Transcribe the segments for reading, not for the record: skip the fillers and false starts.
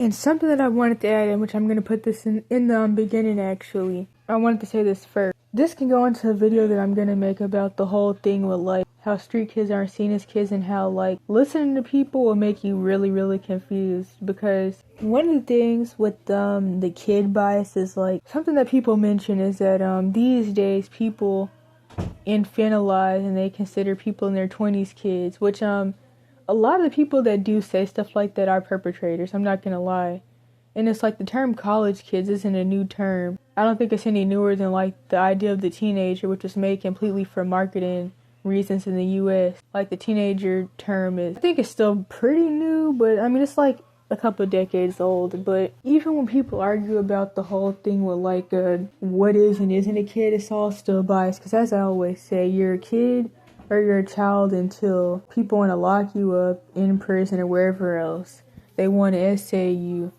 And something that I wanted to add in, which I'm going to put this in the beginning actually. I wanted to say this first. This can go into a video that I'm going to make about the whole thing with like how street kids aren't seen as kids and how like listening to people will make you really, really confused. Because one of the things with the kid bias is like something that people mention is that these days people infantilize and they consider people in their 20s kids, which a lot of the people that do say stuff like that are perpetrators, I'm not gonna lie. And it's like the term college kids isn't a new term. I don't think it's any newer than like the idea of the teenager, which was made completely for marketing reasons in the US. Like the teenager term is, I think it's still pretty new, but I mean it's like a couple of decades old. But even when people argue about the whole thing with like what is and isn't a kid, it's all still biased. Because as I always say, you're a kid or you're a child until people want to lock you up in prison or wherever else. They want to essay you.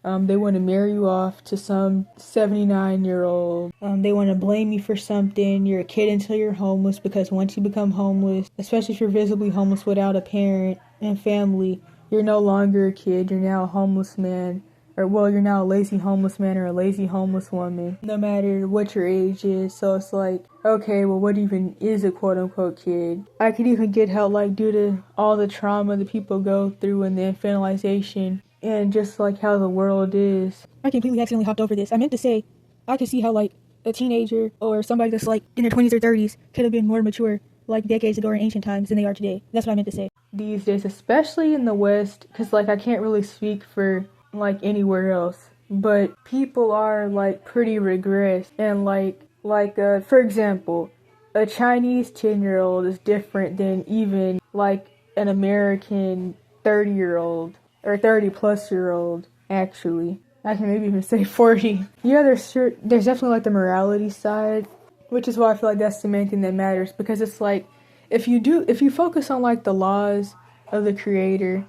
They want to marry you off to some 79-year-old. They want to blame you for something. You're a kid until you're homeless, because once you become homeless, especially if you're visibly homeless without a parent and family, you're no longer a kid. You're now a homeless man. Or, well, you're now a lazy homeless man or a lazy homeless woman, no matter what your age is. So it's like, okay, well, what even is a quote-unquote kid? I could even get how, like, due to all the trauma that people go through and the infantilization and just, like, how the world is. I completely accidentally hopped over this. I meant to say, I could see how, like, a teenager or somebody that's, like, in their 20s or 30s could have been more mature, like, decades ago or in ancient times than they are today. That's what I meant to say. These days, especially in the West, because, like, I can't really speak for like anywhere else, but people are like pretty regressed. And like for example, a Chinese 10-year-old is different than even like an American 30-year-old or 30-plus-year-old. Actually, I can maybe even say 40. Yeah, there's definitely like the morality side, which is why I feel like that's the main thing that matters. Because it's like if you focus on like the laws of the creator,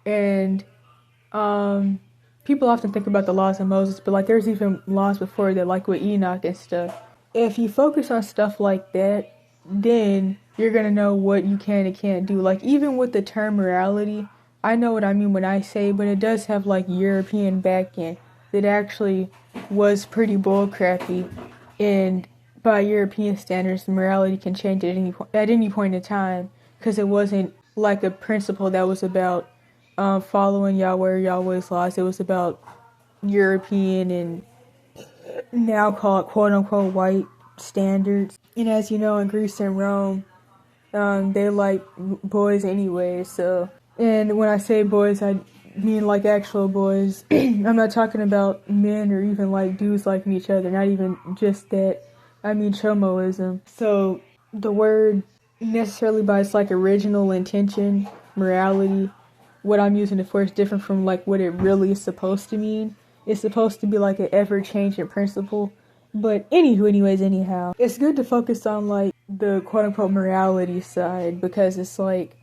and people often think about the laws of Moses, but like there's even laws before that, like with Enoch and stuff. If you focus on stuff like that, then you're gonna know what you can and can't do. Like even with the term morality, I know what I mean when I say, but it does have like European backing that actually was pretty bullcrappy, and by European standards, morality can change at any point in time, because it wasn't like a principle that was about following Yahweh's laws. It was about European and now called quote-unquote white standards. And as you know, in Greece and Rome, they like boys anyway. So, and when I say boys, I mean like actual boys. I'm not talking about men or even like dudes liking each other. Not even just that. I mean chomoism. So the word necessarily by its like original intention, morality, what I'm using it for is different from like what it really is supposed to mean. It's supposed to be like an ever-changing principle. But anyhow, it's good to focus on like the quote-unquote morality side, because it's like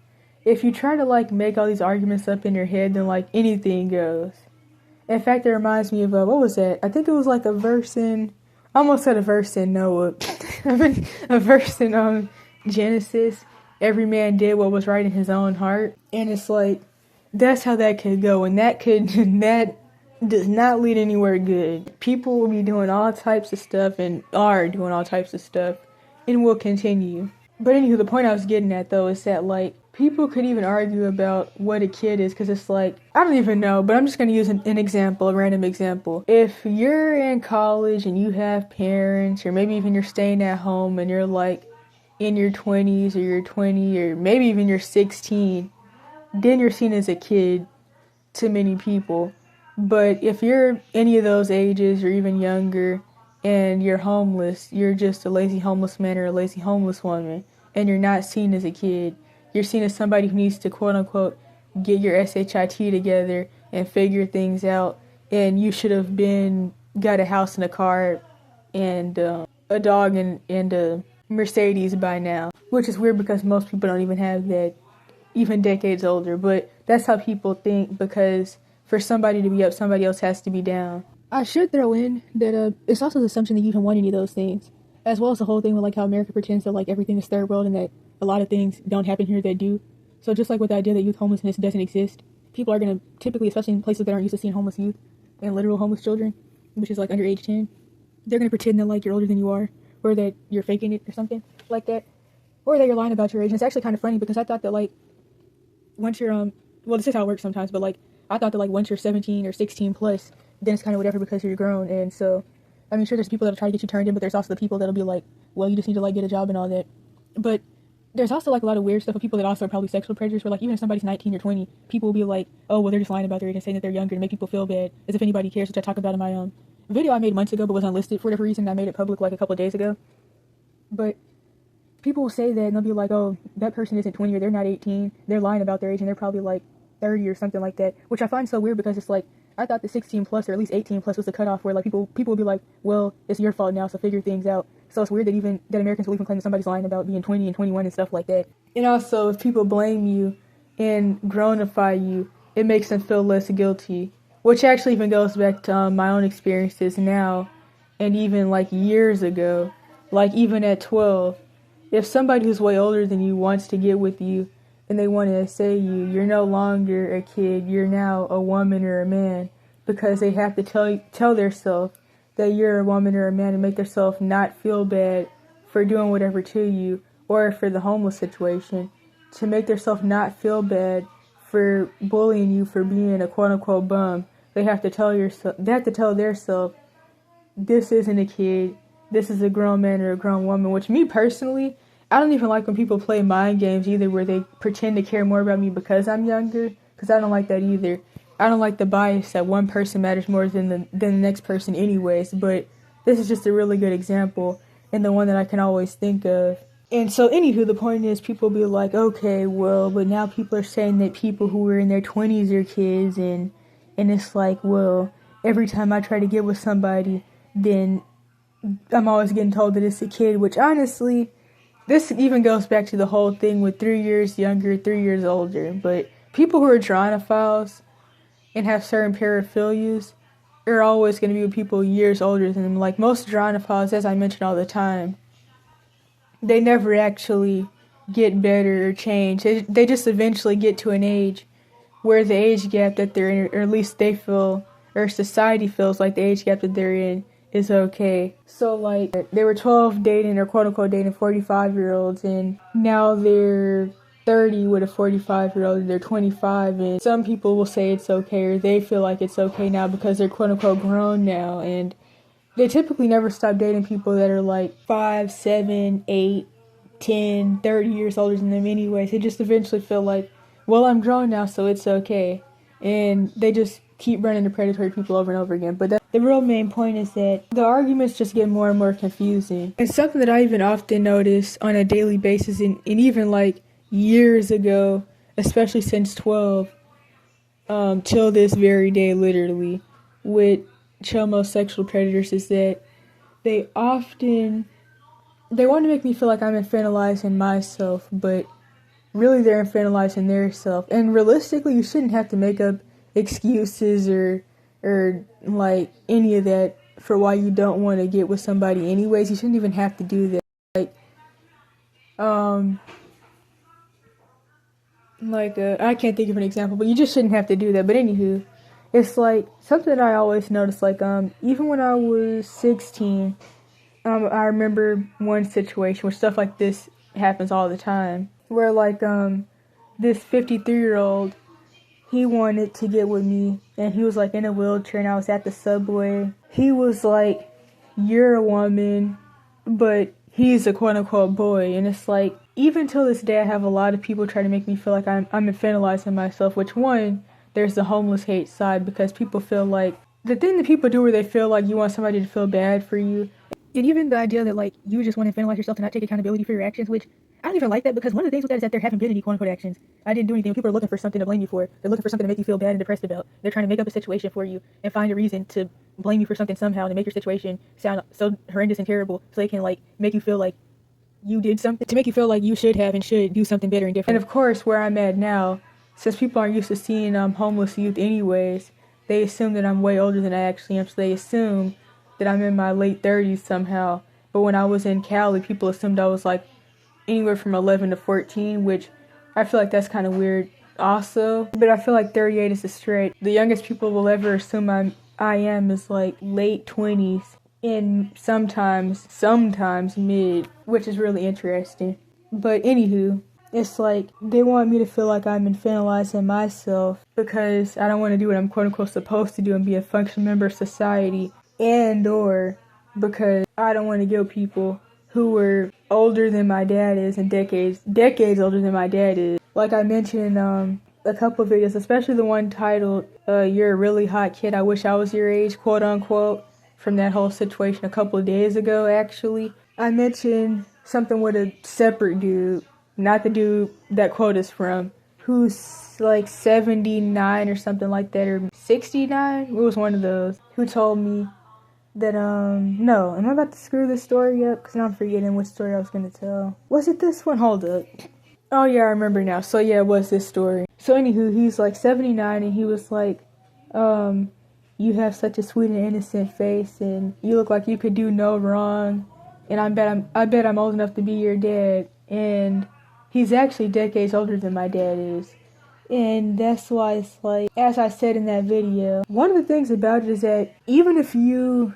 if you try to like make all these arguments up in your head, then like anything goes. In fact, it reminds me of what was that? I think it was like a verse in, I almost said a verse in Noah. I mean a verse in Genesis. Every man did what was right in his own heart, and it's like that's how that could go, and that does not lead anywhere good. People will be doing all types of stuff and are doing all types of stuff and will continue. But anywho, the point I was getting at though is that like people could even argue about what a kid is, because it's like, I don't even know, but I'm just going to use an example, a random example. If you're in college and you have parents, or maybe even you're staying at home and you're like in your 20s or you're 20 or maybe even you're 16, then you're seen as a kid to many people. But if you're any of those ages or even younger and you're homeless, you're just a lazy homeless man or a lazy homeless woman, and you're not seen as a kid. You're seen as somebody who needs to quote unquote get your SHIT together and figure things out, and you should have got a house and a car and a dog and a Mercedes by now. Which is weird because most people don't even have that, even decades older, but that's how people think, because for somebody to be up, somebody else has to be down. I should throw in that it's also the assumption that you can want any of those things, as well as the whole thing with like how America pretends that like everything is third world and that a lot of things don't happen here that do. So just like with the idea that youth homelessness doesn't exist, people are going to typically, especially in places that aren't used to seeing homeless youth and literal homeless children, which is like under age 10, they're going to pretend that like you're older than you are, or that you're faking it or something like that, or that you're lying about your age. And it's actually kind of funny because I thought that like once you're well, this is how it works sometimes, but like I thought that like once you're 17 or 16 plus, then it's kind of whatever because you're grown. And so I mean, sure, there's people that'll try to get you turned in, but there's also the people that'll be like, well, you just need to like get a job and all that. But there's also like a lot of weird stuff of people that also are probably sexual predators, where like even if somebody's 19 or 20, people will be like, oh, well, they're just lying about their age and saying that they're younger to make people feel bad, as if anybody cares, which I talked about in my video I made months ago but was unlisted for whatever reason. I made it public like a couple of days ago. But people will say that and they'll be like, oh, that person isn't 20 or they're not 18, they're lying about their age and they're probably like 30 or something like that, which I find so weird because it's like, I thought the 16 plus or at least 18 plus was the cutoff where like people would be like, well, it's your fault now, so figure things out. So it's weird that Americans will even claim that somebody's lying about being 20 and 21 and stuff like that. And also, if people blame you and grownify you, it makes them feel less guilty, which actually even goes back to my own experiences now, and even like years ago, like even at 12, if somebody who's way older than you wants to get with you, and they want to say you're no longer a kid, you're now a woman or a man, because they have to tell themselves that you're a woman or a man and make themselves not feel bad for doing whatever to you, or for the homeless situation, to make themselves not feel bad for bullying you for being a quote-unquote bum. They have to tell themselves, this isn't a kid, this is a grown man or a grown woman, which me personally, I don't even like when people play mind games either, where they pretend to care more about me because I'm younger, because I don't like that either. I don't like the bias that one person matters more than the next person anyways, but this is just a really good example, and the one that I can always think of. And so anywho, the point is, people be like, okay, well, but now people are saying that people who are in their 20s are kids, and it's like, well, every time I try to get with somebody, then I'm always getting told that it's a kid, which honestly, this even goes back to the whole thing with 3 years younger, 3 years older. But people who are dronophiles and have certain paraphilias are always going to be with people years older than them. Like most dronophiles, as I mention all the time, they never actually get better or change. They just eventually get to an age where the age gap that they're in, or at least they feel, or society feels like the age gap that they're in, is okay. So like they were 12 dating or quote unquote dating 45-year-olds, and now they're 30 with a 45-year-old, and they're 25, and some people will say it's okay, or they feel like it's okay now because they're quote unquote grown now, and they typically never stop dating people that are like 5, 7, 8, 10, 30 years older than them anyways. They just eventually feel like, well, I'm grown now, so it's okay. And they just keep running to predatory people over and over again. But the real main point is that the arguments just get more and more confusing. And something that I even often notice on a daily basis, and even like years ago, especially since 12, till this very day, literally, with homosexual predators, is that they want to make me feel like I'm infantilizing myself, but really they're infantilizing their self. And realistically, you shouldn't have to make up excuses or like any of that for why you don't want to get with somebody anyways. You shouldn't even have to do that. I can't think of an example, but you just shouldn't have to do that. But anywho, it's like something that I always noticed, like even when I was 16, I remember one situation where stuff like this happens all the time, where like this 53-year-old, he wanted to get with me, and he was like in a wheelchair, and I was at the subway. He was like, you're a woman, but he's a quote-unquote boy. And it's like, even till this day, I have a lot of people try to make me feel like I'm infantilizing myself, which one, there's the homeless hate side, because people feel like, the thing that people do where they feel like you want somebody to feel bad for you, and even the idea that like you just want to infantilize yourself to not take accountability for your actions, which I don't even like that, because one of the things with that is that there haven't been any quote-unquote actions. I didn't do anything. People are looking for something to blame you for. They're looking for something to make you feel bad and depressed about. They're trying to make up a situation for you and find a reason to blame you for something somehow, to make your situation sound so horrendous and terrible, so they can like make you feel like you did something, to make you feel like you should have and should do something better and different. And of course, where I'm at now, since people aren't used to seeing homeless youth anyways, they assume that I'm way older than I actually am, so they assume that I'm in my late 30s somehow. But when I was in Cali, people assumed I was like anywhere from 11 to 14, which I feel like that's kind of weird also, but I feel like 38 is a stretch. The youngest people will ever assume I am is like late 20s and sometimes mid, which is really interesting. But anywho, it's like they want me to feel like I'm infantilizing myself because I don't want to do what I'm quote unquote supposed to do and be a functional member of society, and or because I don't want to give people who were older than my dad is and decades older than my dad is. Like I mentioned in a couple of videos, especially the one titled "You're a really hot kid. I wish I was your age," quote unquote, from that whole situation a couple of days ago. Actually, I mentioned something with a separate dude, not the dude that quote is from, who's like 79 or something like that, or 69. It was one of those who told me that no, am I about to screw this story up? Because now I'm forgetting what story I was gonna tell. Was it this one? Hold up. Oh yeah, I remember now. So yeah, it was this story. So anywho, he's like 79 and he was like, you have such a sweet and innocent face and you look like you could do no wrong, and I bet I'm old enough to be your dad. And he's actually decades older than my dad is. And that's why it's like, as I said in that video, one of the things about it is that even if you're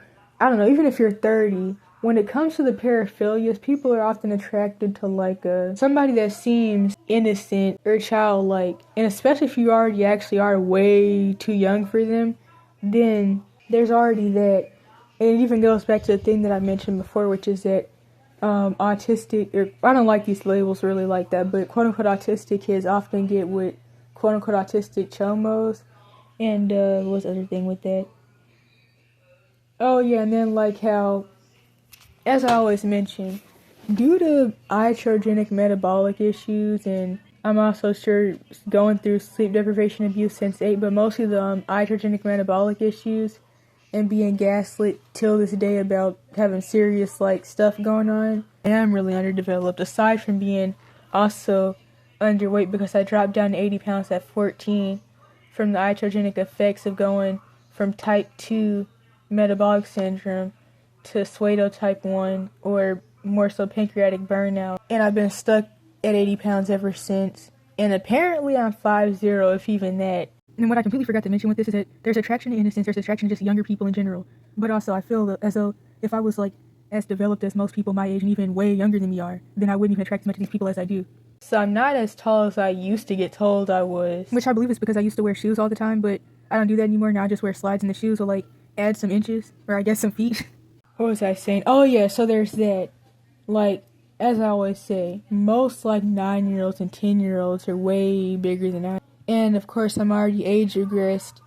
30, when it comes to the paraphilias, people are often attracted to like somebody that seems innocent or childlike. And especially if you already actually are way too young for them, then there's already that. And it even goes back to the thing that I mentioned before, which is that autistic, or I don't like these labels really like that, but quote unquote autistic kids often get with quote unquote autistic chomos. And what's the other thing with that? Oh yeah, and then like how, as I always mention, due to iatrogenic metabolic issues, and I'm also sure going through sleep deprivation abuse since 8, but mostly the iatrogenic metabolic issues and being gaslit till this day about having serious like stuff going on, and I'm really underdeveloped, aside from being also underweight because I dropped down to 80 pounds at 14 from the iatrogenic effects of going from type 2 metabolic syndrome to pseudo type 1, or more so pancreatic burnout. And I've been stuck at 80 pounds ever since. And apparently I'm 5'0", if even that. And what I completely forgot to mention with this is that there's attraction to innocence, there's attraction to just younger people in general. But also I feel as though if I was like as developed as most people my age and even way younger than me are, then I wouldn't even attract as much of these people as I do. So I'm not as tall as I used to get told I was. Which I believe is because I used to wear shoes all the time, but I don't do that anymore. Now I just wear slides in the shoes, or like add some inches, or I guess some feet. What was I saying? Oh yeah, so there's that. Like, as I always say, most like 9-year-olds and 10-year-olds are way bigger than I am. And of course I'm already age regressed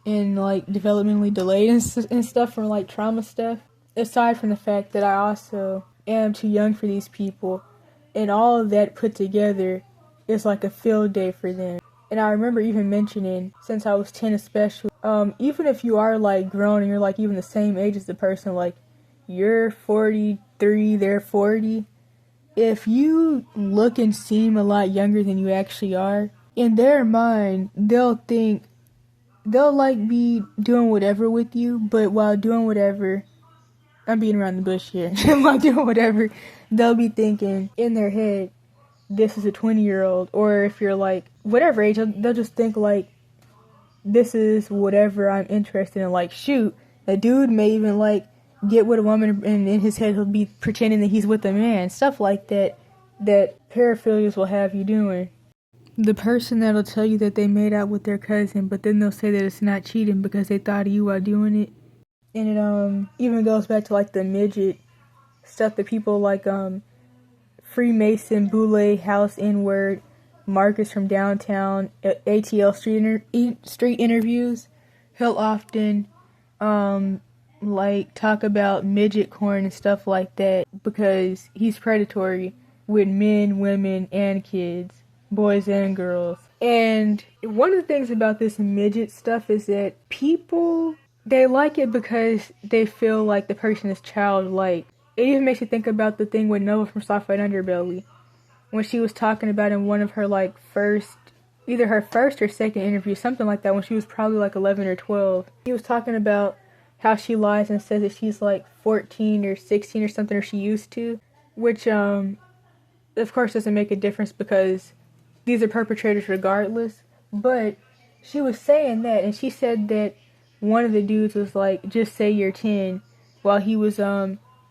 and like developmentally delayed and stuff from like trauma stuff. Aside from the fact that I also am too young for these people. And all of that put together is like a field day for them. And I remember even mentioning, since I was 10 especially, even if you are like grown and you're like even the same age as the person, like you're 43, they're 40, if you look and seem a lot younger than you actually are, in their mind, they'll like be doing whatever with you, but while doing whatever, I'm beating around the bush here, while doing whatever, they'll be thinking in their head, this is a 20-year-old, or if you're like whatever age, they'll just think like, this is whatever I'm interested in. Like, shoot, a dude may even like get with a woman and in his head he'll be pretending that he's with a man. Stuff like that paraphilias will have you doing. The person that'll tell you that they made out with their cousin, but then they'll say that it's not cheating because they thought of you while doing it. And it even goes back to like the midget stuff that people like Freemason, Boule, House N-word, Marcus from downtown, ATL street interviews. He'll often like talk about midget corn and stuff like that because he's predatory with men, women, and kids, boys and girls. And one of the things about this midget stuff is that people, they like it because they feel like the person is childlike. It even makes you think about the thing with Nova from Soft White Underbelly, when she was talking about in one of her like either her first or second interview, something like that, when she was probably like 11 or 12. She was talking about how she lies and says that she's like 14 or 16 or something, or she used to, which of course doesn't make a difference because these are perpetrators regardless. But she was saying that, and she said that one of the dudes was like, just say you're 10, while he was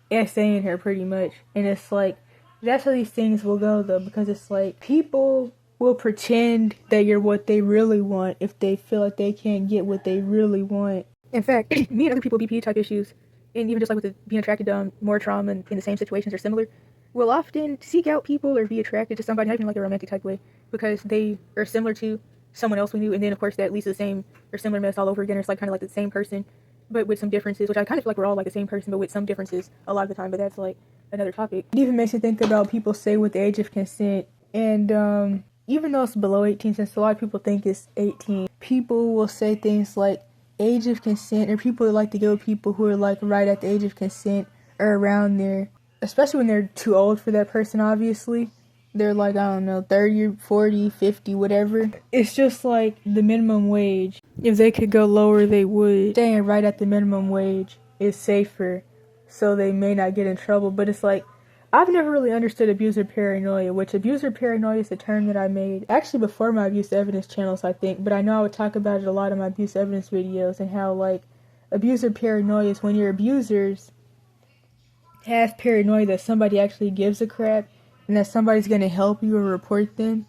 essaying her pretty much. And it's like, that's how these things will go though, because it's like, people will pretend that you're what they really want if they feel like they can't get what they really want. In fact, me and other people with BP type issues, and even just like with the being attracted to more trauma and in the same situations or similar, will often seek out people or be attracted to somebody, not even like a romantic type way, because they are similar to someone else we knew, and then of course that leads to the same or similar mess all over again. It's like kind of like the same person, but with some differences, which I kind of feel like we're all like the same person, but with some differences a lot of the time, but that's like another topic. It even makes me think about people say with the age of consent, and even though it's below 18, since a lot of people think it's 18, people will say things like age of consent, or people like to go with people who are like right at the age of consent or around there, especially when they're too old for that person, obviously. They're like, I don't know, 30, 40, 50, whatever. It's just like the minimum wage. If they could go lower, they would. Staying right at the minimum wage is safer, so they may not get in trouble. But it's like, I've never really understood abuser paranoia, which abuser paranoia is a term that I made actually before my abuse evidence channels, I think. But I know I would talk about it a lot in my abuse evidence videos, and how like abuser paranoia is when your abusers have paranoia that somebody actually gives a crap and that somebody's going to help you or report them.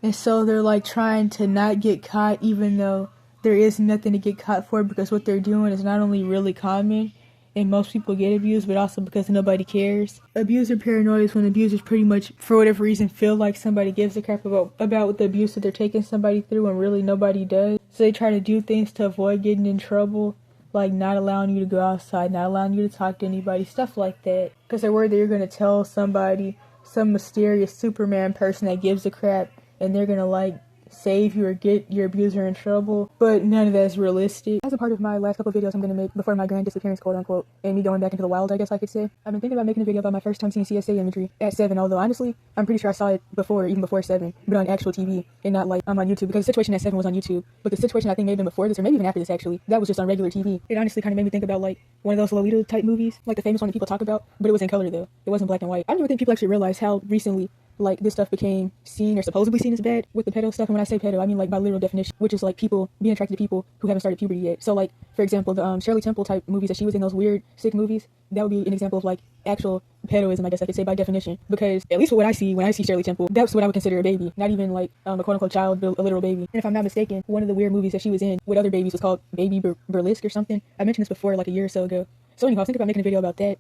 And so they're like trying to not get caught, even though there is nothing to get caught for, because what they're doing is not only really common and most people get abused, but also because nobody cares. Abuser paranoia is when abusers pretty much, for whatever reason, feel like somebody gives a crap about the abuse that they're taking somebody through, and really nobody does. So they try to do things to avoid getting in trouble, like not allowing you to go outside, not allowing you to talk to anybody, stuff like that. Because they're worried that you're going to tell somebody, some mysterious Superman person that gives a crap, and they're going to like save you or get your abuser in trouble, but none of that is realistic. As a part of my last couple of videos I'm going to make before my grand disappearance, quote unquote, and me going back into the wild, I guess I could say, I've been thinking about making a video about my first time seeing CSA imagery at 7, although honestly, I'm pretty sure I saw it before, even before 7, but on actual TV, and not like on YouTube, because the situation at 7 was on YouTube, but the situation I think may have been before this, or maybe even after this actually, that was just on regular TV. It honestly kind of made me think about like one of those Lolita type movies, like the famous one that people talk about, but it was in color though. It wasn't black and white. I don't even think people actually realize how recently like this stuff became seen or supposedly seen as bad with the pedo stuff. And when I say pedo, I mean like by literal definition, which is like people being attracted to people who haven't started puberty yet. So like, for example, the Shirley Temple type movies that she was in, those weird sick movies, that would be an example of like actual pedoism, I guess I could say, by definition. Because at least what I see when I see Shirley Temple, that's what I would consider a baby, not even like a quote unquote child, but a literal baby. And if I'm not mistaken, one of the weird movies that she was in with other babies was called Baby Burlesque or something. I mentioned this before like a year or so ago. So anyhow, I was thinking about making a video about that.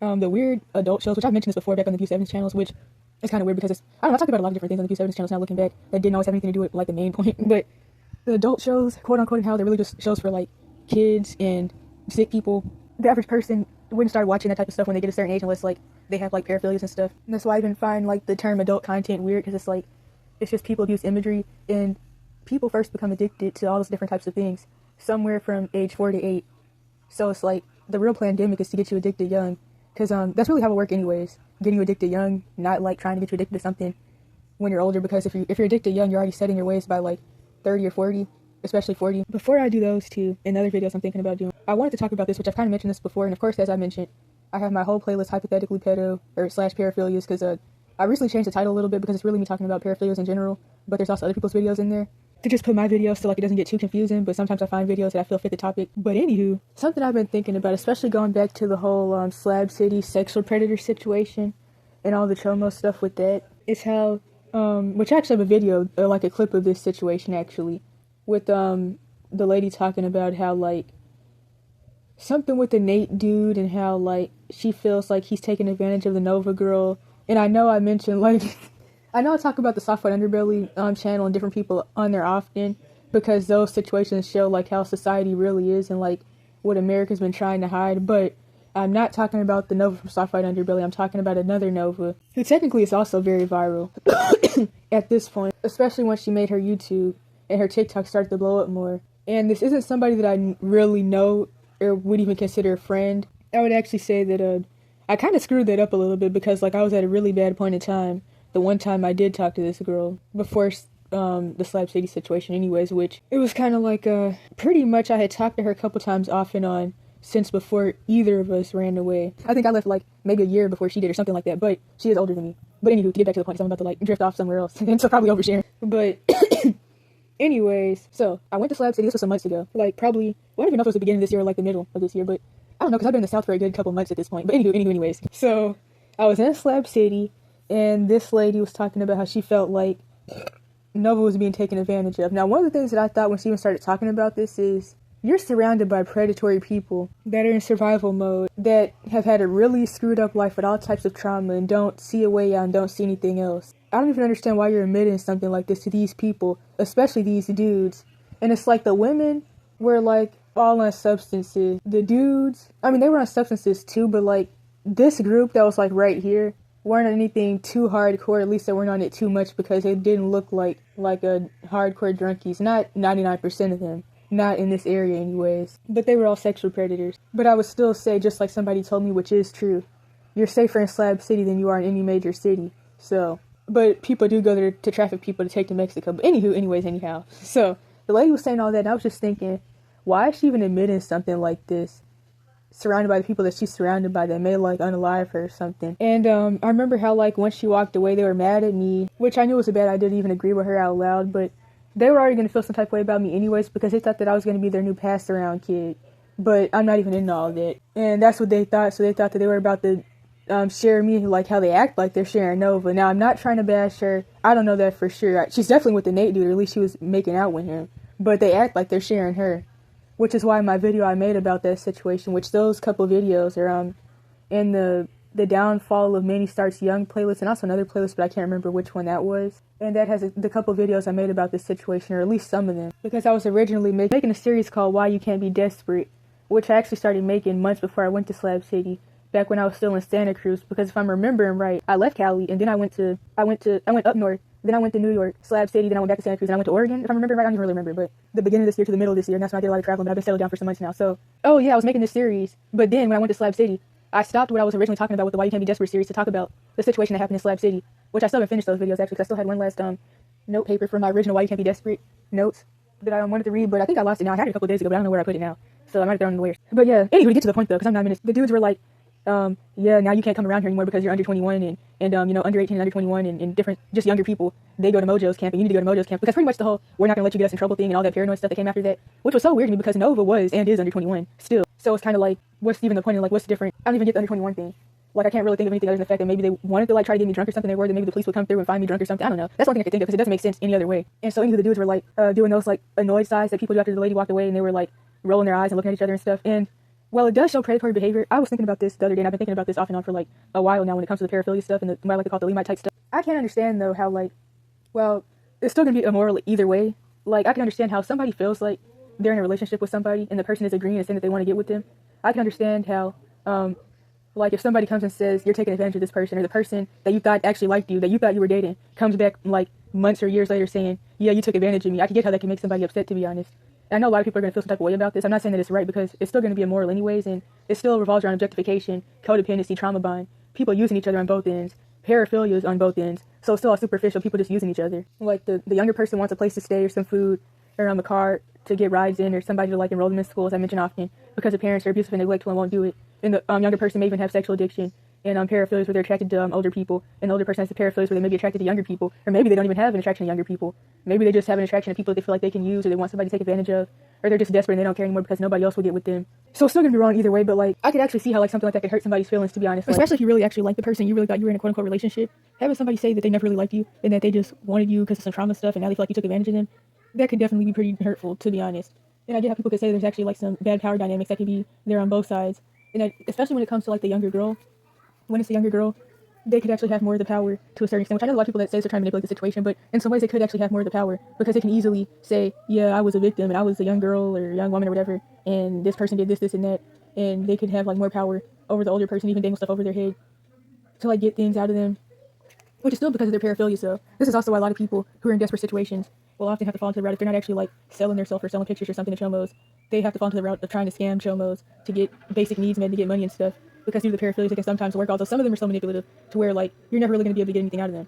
The weird adult shows, which I've mentioned this before back on the Abuse Evidence channels, which it's kind of weird because it's, I don't know, I talked about a lot of different things on the Abuse Evidence channels now looking back that didn't always have anything to do with like the main point, but the adult shows, quote unquote, and how they're really just shows for like kids and sick people. The average person wouldn't start watching that type of stuff when they get a certain age unless like they have like paraphilias and stuff. And that's why I even find like the term adult content weird, because it's like, it's just people abuse imagery, and people first become addicted to all those different types of things somewhere from age 4 to 8. So it's like the real pandemic is to get you addicted young. Because that's really how it works anyways. Getting you addicted young, not like trying to get you addicted to something when you're older. Because if you're addicted young, you're already setting your ways by like 30 or 40, especially 40. Before I do those two, in other videos I'm thinking about doing, I wanted to talk about this, which I've kind of mentioned this before. And of course, as I mentioned, I have my whole playlist hypothetically pedo or slash paraphilias, because I recently changed the title a little bit because it's really me talking about paraphilias in general. But there's also other people's videos in there, to just put my videos so like it doesn't get too confusing, but sometimes I find videos that I feel fit the topic. But anywho, something I've been thinking about, especially going back to the whole Slab City sexual predator situation and all the chomo stuff with that, is how, which I actually have a video, or like a clip of this situation actually, with the lady talking about how like, something with the Nate dude, and how like she feels like he's taking advantage of the Nova girl. And I know I mentioned like, I know I talk about the Soft White Underbelly channel and different people on there often, because those situations show like how society really is and like what America's been trying to hide. But I'm not talking about the Nova from Soft White Underbelly. I'm talking about another Nova, who technically is also very viral at this point, especially once she made her YouTube and her TikTok started to blow up more. And this isn't somebody that I really know or would even consider a friend. I would actually say that I kind of screwed that up a little bit, because like I was at a really bad point in time. The one time I did talk to this girl before the Slab City situation anyways, which it was kind of like pretty much I had talked to her a couple times off and on since before either of us ran away. I think I left like maybe a year before she did or something like that, but she is older than me. But anywho, to get back to the point, 'cause I'm about to like drift off somewhere else, and so probably oversharing. But anyways, so I went to Slab City. This was some months ago. Like probably, well, I don't even know if it was the beginning of this year or like the middle of this year, but I don't know because I've been in the South for a good couple months at this point. But anyways. So I was in Slab City, and this lady was talking about how she felt like Nova was being taken advantage of. Now, one of the things that I thought when she even started talking about this is you're surrounded by predatory people that are in survival mode, that have had a really screwed up life with all types of trauma and don't see a way out and don't see anything else. I don't even understand why you're admitting something like this to these people, especially these dudes. And it's like the women were like all on substances. The dudes, I mean, they were on substances too, but like this group that was like right here weren't on anything too hardcore. At least they weren't on it too much because they didn't look like a hardcore drunkies. Not 99% of them. Not in this area anyways. But they were all sexual predators. But I would still say, just like somebody told me, which is true, you're safer in Slab City than you are in any major city. So, but people do go there to traffic people to take to Mexico. But anyhow. So, the lady was saying all that, and I was just thinking, why is she even admitting something like this? Surrounded by the people that she's surrounded by that may like unalive her or something. And I remember how like once she walked away they were mad at me, which I knew was a bad idea. I didn't even agree with her out loud, but they were already going to feel some type of way about me anyways because they thought that I was going to be their new passed around kid. But I'm not even into all that. And that's what they thought, so they thought that they were about to share me like how they act like they're sharing Nova. Now I'm not trying to bash her. I don't know that for sure. She's definitely with the Nate dude, or at least she was making out with him. But they act like they're sharing her. Which is why my video I made about that situation, which those couple videos are in the Downfall of Manny Starts Young playlist, and also another playlist, but I can't remember which one that was. And that has the couple videos I made about this situation, or at least some of them. Because I was originally making a series called Why You Can't Be Desperate, which I actually started making months before I went to Slab City, back when I was still in Santa Cruz. Because if I'm remembering right, I left Cali, and then I went up north. Then I went to New York, Slab City, then I went back to Santa Cruz, and I went to Oregon. If I'm remembering right, I don't even really remember, but the beginning of this year to the middle of this year, and that's when I did a lot of traveling, but I've been settled down for some months now. So, oh yeah, I was making this series, but then when I went to Slab City, I stopped what I was originally talking about with the Why You Can't Be Desperate series to talk about the situation that happened in Slab City, which I still haven't finished those videos actually, because I still had one last note paper from my original Why You Can't Be Desperate notes that I wanted to read, but I think I lost it now. I had it a couple days ago, but I don't know where I put it now, so I might have thrown it in the wares. But yeah, anyway, to get to the point though, because I'm 9 minutes, the dudes were like, yeah, now you can't come around here anymore because you're under 21 and you know, under 18 and under 21 and different, just younger people, they go to Mojo's camp and you need to go to Mojo's camp because pretty much the whole, we're not going to let you get us in trouble thing and all that paranoid stuff that came after that, which was so weird to me because Nova was and is under 21 still. So it's kind of like, what's even the point of like, what's the different, I don't even get the under 21 thing. Like, I can't really think of anything other than the fact that maybe they wanted to like try to get me drunk or something. They were that maybe the police would come through and find me drunk or something. I don't know. That's one thing I could think of because it doesn't make sense any other way. And so any of the dudes were like doing those like annoyed sighs that people do after the lady walked away, and they were like rolling their eyes and looking at each other and stuff. And well, it does show predatory behavior. I was thinking about this the other day, and I've been thinking about this off and on for like a while now when it comes to the paraphilia stuff and what I like to call the Lemite type stuff. I can't understand though how like, well, it's still gonna be immoral either way. Like, I can understand how somebody feels like they're in a relationship with somebody and the person is agreeing and saying that they want to get with them. I can understand how like if somebody comes and says you're taking advantage of this person, or the person that you thought actually liked you, that you thought you were dating, comes back like months or years later saying, yeah, you took advantage of me. I can get how that can make somebody upset, to be honest. And I know a lot of people are going to feel some type of way about this. I'm not saying that it's right because it's still going to be immoral anyways, and it still revolves around objectification, codependency, trauma bond, people using each other on both ends, paraphilias on both ends. So it's still all superficial, people just using each other. Like the younger person wants a place to stay or some food or a car to get rides in, or somebody to like enroll them in school, as I mentioned often, because the parents are abusive and neglectful and won't do it. And the younger person may even have sexual addiction and paraphilias where they're attracted to older people, and the older person has the paraphilias where they may be attracted to younger people, or maybe they don't even have an attraction to younger people. Maybe they just have an attraction to people that they feel like they can use, or they want somebody to take advantage of, or they're just desperate and they don't care anymore because nobody else will get with them. So it's still gonna be wrong either way, but like I could actually see how like something like that could hurt somebody's feelings, to be honest. Especially if you really actually like the person, you really thought you were in a quote-unquote relationship. Having somebody say that they never really liked you and that they just wanted you because of some trauma stuff and now they feel like you took advantage of them, that could definitely be pretty hurtful, to be honest. And I get how people could say there's actually like some bad power dynamics that could be there on both sides. And especially when it comes to like the younger girl, when it's a younger girl, they could actually have more of the power to a certain extent, which I know a lot of people that say they're trying to manipulate the situation, but in some ways they could actually have more of the power because they can easily say, yeah, I was a victim and I was a young girl or a young woman or whatever, and this person did this, this, and that, and they could have like more power over the older person, even dangle stuff over their head to like get things out of them, which is still because of their paraphilia. So this is also why a lot of people who are in desperate situations will often have to fall into the route, if they're not actually like selling themselves or selling pictures or something to chomos, they have to fall into the route of trying to scam chomos to get basic needs met, to get money and stuff, because due to the paraphilias they can sometimes work, although some of them are so manipulative to where like you're never really going to be able to get anything out of them.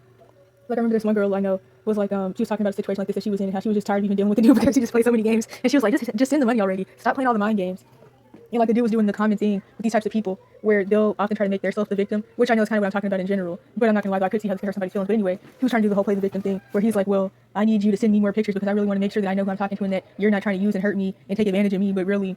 Like I remember this one girl I know was like she was talking about a situation like this that she was in, and how she was just tired of even dealing with the dude because she just played so many games, and she was like, just send the money already, stop playing all the mind games. And like the dude was doing the common thing with these types of people where they'll often try to make themselves the victim, which I know is kind of what I'm talking about in general. But I'm not gonna lie, though, I could see how this could hurt somebody's feelings. But anyway, he was trying to do the whole play the victim thing where he's like, well, I need you to send me more pictures because I really want to make sure that I know who I'm talking to and that you're not trying to use and hurt me and take advantage of me. But really,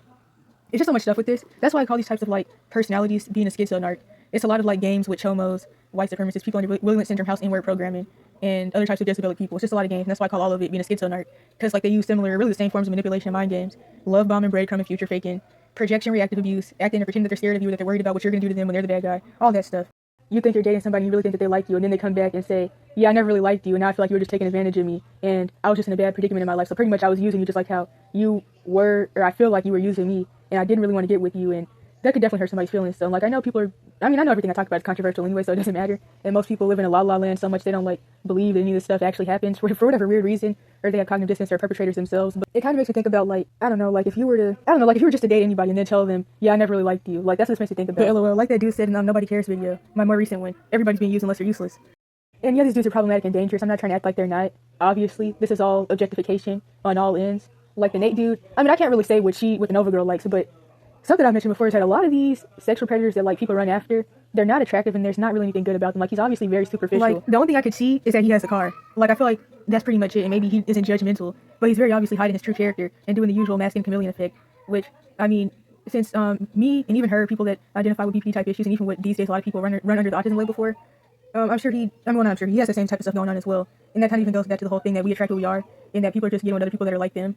it's just so much stuff with this. That's why I call these types of like personalities being a schizo narc. It's a lot of like games with chomos, white supremacists, people under William Syndrome House N-word programming, and other types of disability people. It's just a lot of games. And that's why I call all of it being a schizo narc. Because like they use similar, really the same forms of manipulation and mind games. Love bombing, breadcrumb, and future faking. Projection, reactive abuse, acting and pretending that they're scared of you, that they're worried about what you're going to do to them when they're the bad guy. All that stuff. You think you're dating somebody, you really think that they like you, and then they come back and say, yeah, I never really liked you, and now I feel like you were just taking advantage of me, and I was just in a bad predicament in my life. So pretty much I was using you just like how you were, or I feel like you were using me, and I didn't really want to get with you, and that could definitely hurt somebody's feelings. So like I know people are, I know everything I talk about is controversial anyway, so it doesn't matter. And most people live in a la land so much they don't like believe that any of this stuff actually happens for whatever weird reason, or they have cognitive dissonance or perpetrators themselves. But it kind of makes me think about like, I don't know, like if you were to, I don't know, like if you were just to date anybody and then tell them, yeah, I never really liked you, like that's what this makes me think about. But LOL, like that dude said in Nobody Cares video, my more recent one, everybody's being used unless they're useless. And yeah, these dudes are problematic and dangerous. I'm not trying to act like they're not. Obviously, this is all objectification on all ends. Like the Nate dude, I mean, I can't really say what the Nova girl likes, but something I mentioned before is that a lot of these sexual predators that like people run after, they're not attractive and there's not really anything good about them. Like he's obviously very superficial. Like the only thing I could see is that he has a car. Like I feel like that's pretty much it. And maybe he isn't judgmental, but he's very obviously hiding his true character and doing the usual masculine chameleon effect. Which I mean, since me and even her, people that identify with BPD type issues, and even what these days a lot of people run under the autism label for, I'm sure he has the same type of stuff going on as well. And that kind of even goes back to the whole thing that we attract who we are, and that people are just getting with other people that are like them.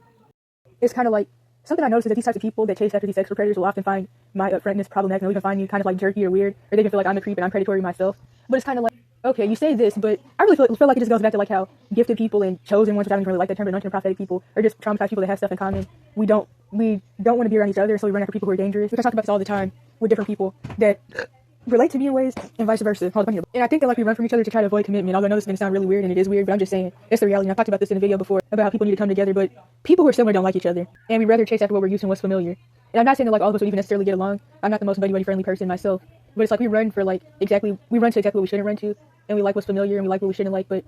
It's kind of like something I noticed is that these types of people that chase after these sexual predators will often find my upfrontness problematic, and they'll even find me kind of like jerky or weird, or they can feel like I'm a creep and I'm predatory myself. But it's kind of like, okay, you say this, but I really feel like it just goes back to like how gifted people and chosen ones, which I don't even really like that term, but anointed and prophetic people, or just traumatized people that have stuff in common. We don't want to be around each other, so we run after people who are dangerous. Which I talk about this all the time with different people that relate to me in ways and vice versa. And I think that like we run from each other to try to avoid commitment. Although I know this is going to sound really weird, and it is weird, but I'm just saying it's the reality. And I've talked about this in a video before about how people need to come together, but people who are similar don't like each other, and we rather chase after what we're used to and what's familiar. And I'm not saying that like all of us would even necessarily get along. I'm not the most buddy friendly person myself, but it's like we run to exactly what we shouldn't run to, and we like what's familiar and we like what we shouldn't like, but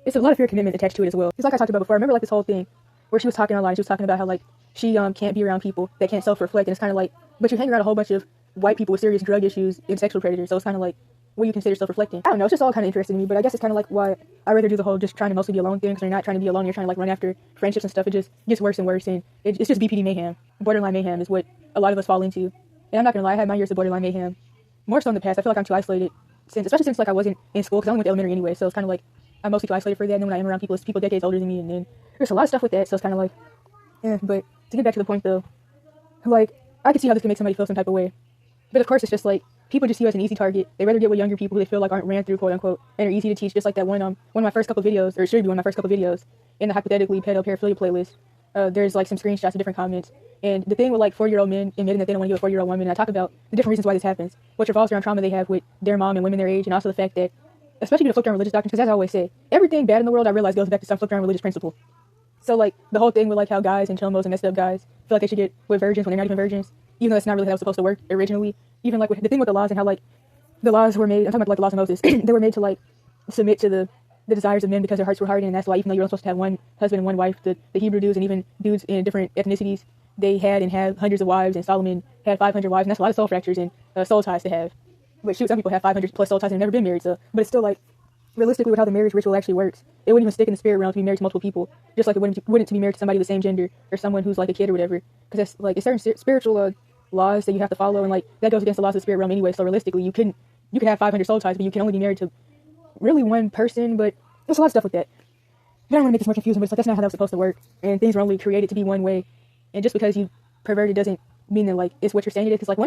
it's a lot of fear commitment attached to it as well. It's like I talked about before. I remember like this whole thing where she was talking online. She was talking about how like she can't be around people that can't self-reflect, and it's kind of like, but you hang around a whole bunch of white people with serious drug issues and sexual predators, so it's kind of like, what do you consider self-reflecting? I don't know, it's just all kind of interesting to me, but I guess it's kind of like why I rather do the whole just trying to mostly be alone thing, because you're not trying to be alone, you're trying to like run after friendships and stuff. It just gets worse and worse, and it's just BPD mayhem. Borderline mayhem is what a lot of us fall into. And I'm not gonna lie, I had my years of borderline mayhem, more so in the past. I feel like I'm too isolated, especially since like I wasn't in school, because I only went to elementary anyway, so it's kind of like I'm mostly too isolated for that. And then when I am around people, it's people decades older than me, and then there's a lot of stuff with that, so it's kind of like, yeah. But to get back to the point though, like I can see how this can make somebody feel some type of way. But of course, it's just like people just see you as an easy target. They rather get with younger people who they feel like aren't ran through, quote unquote, and are easy to teach. Just like that one of my first couple videos, or it should be one of my first couple videos in the hypothetically pedophilia playlist. There's like some screenshots of different comments, and the thing with like 40-year-old men admitting that they don't want to get with 40-year-old women, and I talk about the different reasons why this happens, which revolves around trauma they have with their mom and women their age, and also the fact that, especially with the flipped around religious doctrines, because as I always say, everything bad in the world I realize goes back to some flipped around religious principle. So like the whole thing with like how guys and chomos and messed up guys feel like they should get with virgins when they're not even virgins, even though that's not really how it was supposed to work originally. Even like with the thing with the laws and how like the laws were made, I'm talking about like the laws of Moses, they were made to like submit to the desires of men because their hearts were hardened, and that's why even though you're only supposed to have one husband and one wife, the Hebrew dudes and even dudes in different ethnicities, they had and have hundreds of wives, and Solomon had 500 wives, and that's a lot of soul fractures and soul ties to have. But shoot, some people have 500 plus soul ties and have never been married, so, but it's still like, realistically with how the marriage ritual actually works, it wouldn't even stick in the spirit realm to be married to multiple people, just like it wouldn't to be married to somebody of the same gender, or someone who's like a kid or whatever, because that's like, it's certain spiritual laws that you have to follow, and like, that goes against the laws of the spirit realm anyway, so realistically, you can have 500 soul ties, but you can only be married to really one person, but there's a lot of stuff with that. But I don't want to make this more confusing, but it's like, that's not how that was supposed to work, and things were only created to be one way, and just because you pervert it doesn't mean that like, it's what you're saying it is, because like,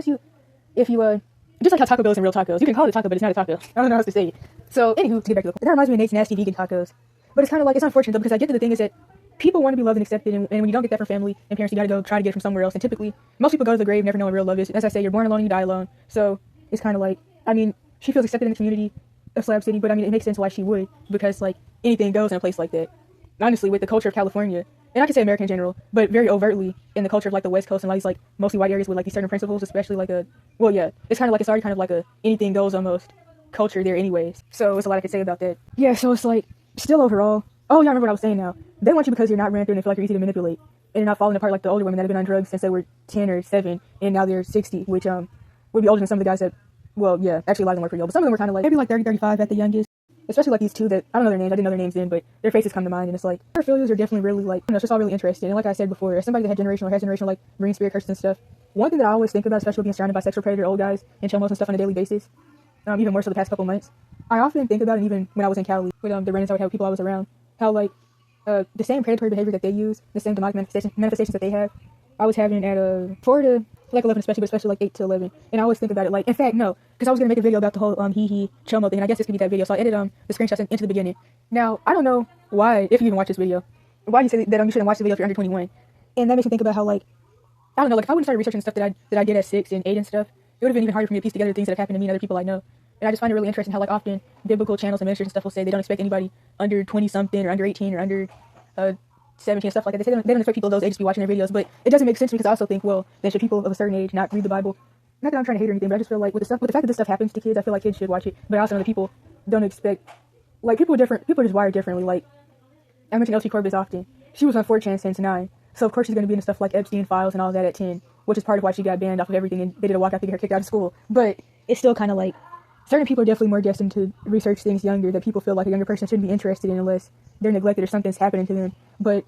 if you just like how Taco Bell isn't real tacos, you can call it a taco, but it's not a taco. I don't know how else to say it. So, anywho, to get back to the point, that reminds me of Nate's nasty vegan tacos, but it's kind of like, it's unfortunate though, because I get that the thing is that people want to be loved and accepted, and when you don't get that from family and parents, you gotta go try to get it from somewhere else, and typically, most people go to the grave never knowing what real love is. As I say, you're born alone, you die alone, so it's kind of like, I mean, she feels accepted in the community of Slab City, but I mean, it makes sense why she would, because like, anything goes in a place like that. Honestly, with the culture of California, and I can say America in general, but very overtly in the culture of like the West Coast and all these like mostly white areas with like these certain principles, especially like it's kind of like, it's already kind of like a anything goes almost culture there anyways. So it's a lot I could say about that. Yeah, so it's like, still overall, oh yeah, I remember what I was saying now. They want you because you're not ran through and they feel like you're easy to manipulate. and not falling apart like the older women that have been on drugs since they were 10 or 7, and now they're 60, which would be older than some of the guys that, well, yeah, actually a lot of them were pretty old, but some of them were kind of like, maybe like 30, 35 at the youngest. Especially like these two that, I don't know their names, I didn't know their names then, but their faces come to mind, and it's like, paraphilias are definitely really like, it's just all really interesting. And like I said before, as somebody that had generational or has generational like marine spirit curses and stuff, one thing that I always think about, especially being surrounded by sexual predator old guys and chomos and stuff on a daily basis, even more so the past couple months, I often think about it even when I was in Cali with the random I would have people I was around, how like the same predatory behavior that they use, the same demonic manifestations that they have, I was having at 4 to like 11 especially, but especially like 8 to 11. And I always think about it like, in fact, no, because I was going to make a video about the whole he chomo thing, and I guess this could be that video, so I edited the screenshots into the beginning. Now, I don't know why, if you even watch this video, why you say that you shouldn't watch the video if you're under 21. And that makes me think about how like, I don't know, like if I wouldn't start researching stuff that I did at 6 and 8 and stuff, it would have been even harder for me to piece together things that have happened to me and other people I know. And I just find it really interesting how like often biblical channels and ministers and stuff will say they don't expect anybody under 20 something or under 18 or under 17 and stuff like that. They say they don't expect people of those ages to be watching their videos, but it doesn't make sense because I also think, well, then should people of a certain age not read the Bible? Not that I'm trying to hate or anything, but I just feel like with the fact that this stuff happens to kids, I feel like kids should watch it. But I also know that people don't expect, like people are just wired differently. Like I mentioned Elsie Corbis often. She was on 4chan since 9, so of course she's going to be into stuff like Epstein files and all that at 10, which is part of why she got banned off of everything and they did a walkout to get her kicked out of school. But it's still kind of like certain people are definitely more destined to research things younger that people feel like a younger person shouldn't be interested in unless they're neglected or something's happening to them. But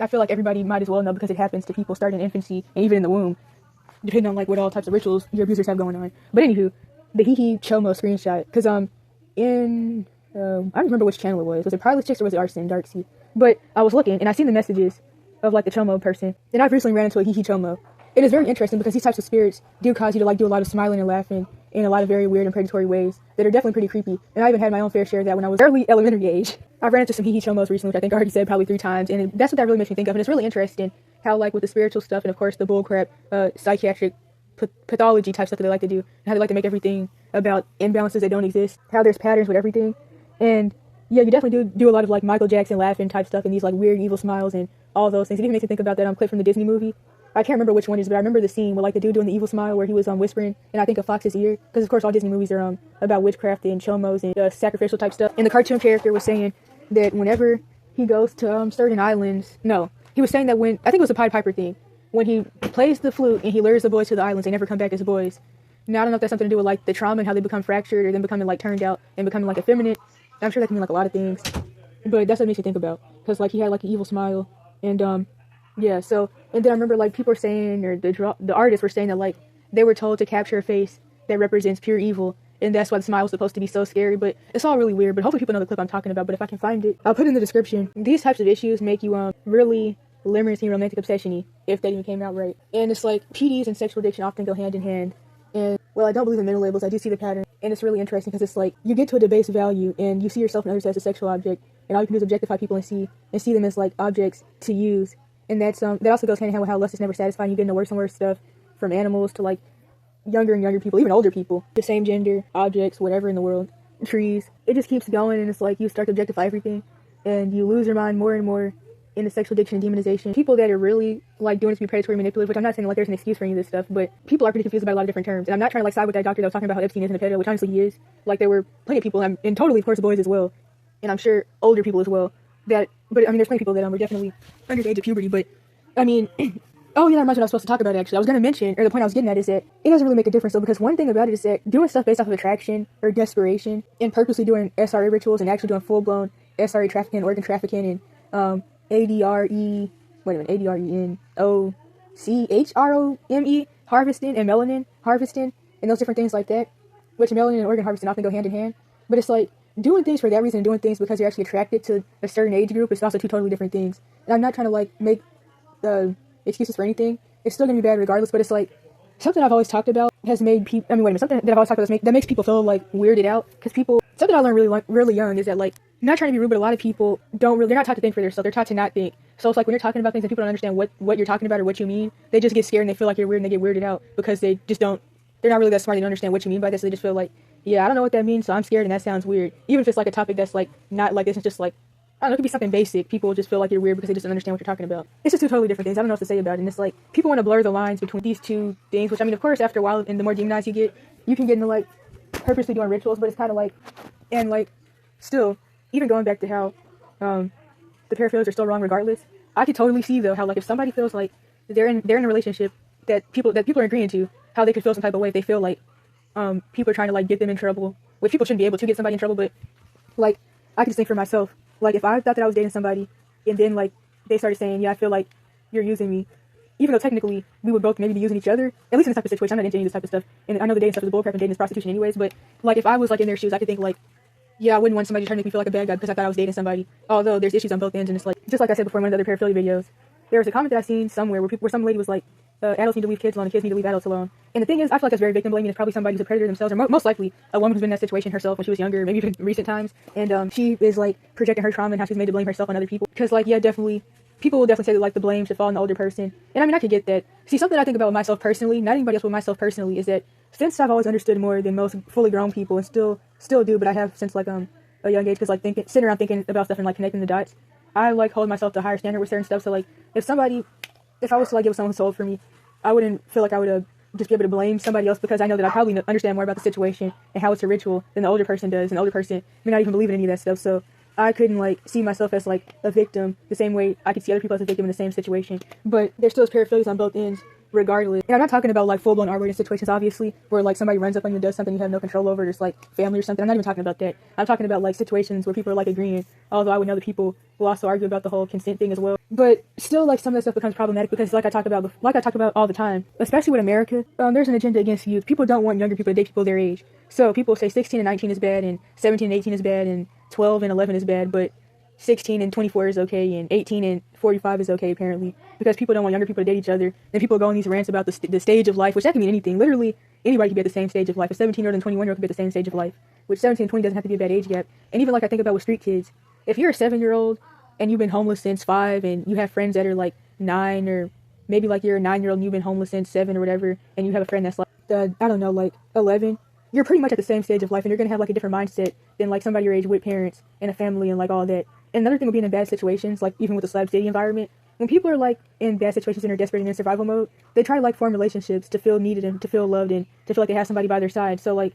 I feel like everybody might as well know because it happens to people starting in infancy and even in the womb, depending on like what all types of rituals your abusers have going on. But anywho, the hee chomo screenshot, because I don't remember which channel it was. Was it Parlous Chicks or was it Arson Darksea? But I was looking and I seen the messages of like the chomo person, and I've recently ran into a hee chomo. It is very interesting because these types of spirits do cause you to like do a lot of smiling and laughing in a lot of very weird and predatory ways that are definitely pretty creepy. And I even had my own fair share of that when I was early elementary age. I ran into some hee chomos recently, which I think I already said probably 3 times, and that's what that really makes me think of. And it's really interesting how like with the spiritual stuff and of course the bullcrap psychiatric pathology type stuff that they like to do, and how they like to make everything about imbalances that don't exist, how there's patterns with everything. And yeah, you definitely do a lot of like Michael Jackson laughing type stuff and these like weird evil smiles and all those things. It even makes me think about that clip from the Disney movie. I can't remember which one it is, but I remember the scene with like the dude doing the evil smile where he was whispering, and I think a fox's ear, because of course all Disney movies are about witchcraft and chomos and sacrificial type stuff. And the cartoon character was saying that whenever he goes to certain islands, no, he was saying that when, I think it was a Pied Piper thing, when he plays the flute and he lures the boys to the islands, they never come back as boys. Now I don't know if that's something to do with like the trauma and how they become fractured or then becoming like turned out and becoming like effeminate. I'm sure that can mean like a lot of things, but that's what it makes me think about, because like he had like an evil smile. And yeah, so, and then I remember like people were saying, or the artists were saying that like they were told to capture a face that represents pure evil, and that's why the smile was supposed to be so scary. But it's all really weird, but hopefully people know the clip I'm talking about. But if I can find it, I'll put it in the description. These types of issues make you really limerence and romantic obsession-y, if that even came out right. And it's like PDs and sexual addiction often go hand in hand. And well, I don't believe in mental labels. I do see the pattern, and it's really interesting because it's like you get to a debased value and you see yourself and others as a sexual object, and all you can do is objectify people and see them as like objects to use. And that's that also goes hand in hand with how lust is never satisfying. You get into worse and worse stuff, from animals to like younger and younger people, even older people, the same gender, objects, whatever in the world, trees. It just keeps going, and it's like you start to objectify everything, and you lose your mind more and more into sexual addiction and demonization. People that are really like doing it to be predatory, manipulative, which I'm not saying like there's an excuse for any of this stuff, but people are pretty confused about a lot of different terms. And I'm not trying to like side with that doctor that was talking about how Epstein isn't a pedo, which honestly he is. Like there were plenty of people, and totally of course boys as well, and I'm sure older people as well. But I mean, there's plenty of people that were definitely under the age of puberty. But I mean, oh yeah, that reminds me what I was supposed to talk about actually. I was going to mention, or the point I was getting at is that it doesn't really make a difference though, because one thing about it is that doing stuff based off of attraction or desperation and purposely doing SRA rituals and actually doing full-blown SRA trafficking, organ trafficking, and ADRENOCHROME, harvesting, and melanin harvesting, and those different things like that, which melanin and organ harvesting often go hand in hand. But it's like doing things for that reason and doing things because you're actually attracted to a certain age group is also 2 totally different things. And I'm not trying to like make excuses for anything. It's still gonna be bad regardless, but it's like something I've always talked about has made people, something that I've always talked about that makes people feel like weirded out, because something I learned really young is that like, I'm not trying to be rude, but a lot of people they're not taught to think for themselves, they're taught to not think. So it's like when you're talking about things and people don't understand what you're talking about or what you mean, they just get scared and they feel like you're weird and they get weirded out because they're not really that smart, they don't understand what you mean by this, so they just feel like, yeah, I don't know what that means, so I'm scared and that sounds weird. Even if it's like a topic that's like not like this, it's just like, I don't know, it could be something basic. People just feel like you're weird because they just don't understand what you're talking about. It's just 2 totally different things. I don't know what to say about it. And it's like, people want to blur the lines between these 2 things, which I mean, of course, after a while, and the more demonized you get can get into like purposely doing rituals, but it's kind of like, and like, still, even going back to how the paraphilias are still wrong regardless, I could totally see though how like if somebody feels like they're in a relationship that people are agreeing to, how they could feel some type of way if they feel like people are trying to like get them in trouble, which people shouldn't be able to get somebody in trouble, but like I could just think for myself, like if I thought that I was dating somebody and then like they started saying, yeah, I feel like you're using me, even though technically we would both maybe be using each other, at least in this type of situation. I'm not into any of this type of stuff, and I know the dating stuff is bullcrap and dating is prostitution anyways, but like if I was like in their shoes, I could think like, yeah, I wouldn't want somebody to try to make me feel like a bad guy because I thought I was dating somebody, although there's issues on both ends, and it's like, just like I said before in one of the other paraphilia videos, there was a comment that I seen somewhere where some lady was like, adults need to leave kids alone and kids need to leave adults alone. And the thing is, I feel like that's very victim blaming. It's probably somebody who's a predator themselves, or most likely a woman who's been in that situation herself when she was younger, maybe even recent times. And she is like projecting her trauma and how she's made to blame herself on other people. Because like, yeah, definitely, people will definitely say that like the blame should fall on the older person. And I mean, I could get that. See, something I think about with myself personally, not anybody else but myself personally, is that since I've always understood more than most fully grown people, and still do, but I have since like a young age, because like sitting around thinking about stuff and like connecting the dots, I like hold myself to a higher standard with certain stuff. So like, if I was to like get with someone who's old for me, I wouldn't feel like I would just be able to blame somebody else, because I know that I probably understand more about the situation and how it's a ritual than the older person does, and the older person may not even believe in any of that stuff. So I couldn't like see myself as like a victim the same way I could see other people as a victim in the same situation. But there's still paraphilias on both ends regardless. And I'm not talking about like full-blown R-rated situations, obviously, where like somebody runs up on you and does something you have no control over, just like family or something. I'm not even talking about that. I'm talking about like situations where people are like agreeing, although I would know that people will also argue about the whole consent thing as well. But still, like, some of that stuff becomes problematic because like I talk about all the time, especially with America, there's an agenda against youth. People don't want younger people to date people their age. So people say 16 and 19 is bad, and 17 and 18 is bad, and 12 and 11 is bad, but 16 and 24 is okay, and 18 and 45 is okay, apparently, because people don't want younger people to date each other. And people go on these rants about the stage of life, which that can mean anything. Literally, anybody can be at the same stage of life. A 17-year-old and 21-year-old can be at the same stage of life, which 17 and 20 doesn't have to be a bad age gap. And even like I think about with street kids, if you're a 7-year-old and you've been homeless since 5, and you have friends that are like 9, or maybe like you're a 9-year-old and you've been homeless since 7 or whatever, and you have a friend that's like, I don't know, like 11, you're pretty much at the same stage of life, and you're going to have like a different mindset than like somebody your age with parents and a family and like all that. And another thing with being in bad situations, like even with the Slab City environment, when people are like in bad situations and are desperate and in survival mode, they try to like form relationships to feel needed and to feel loved and to feel like they have somebody by their side. So like,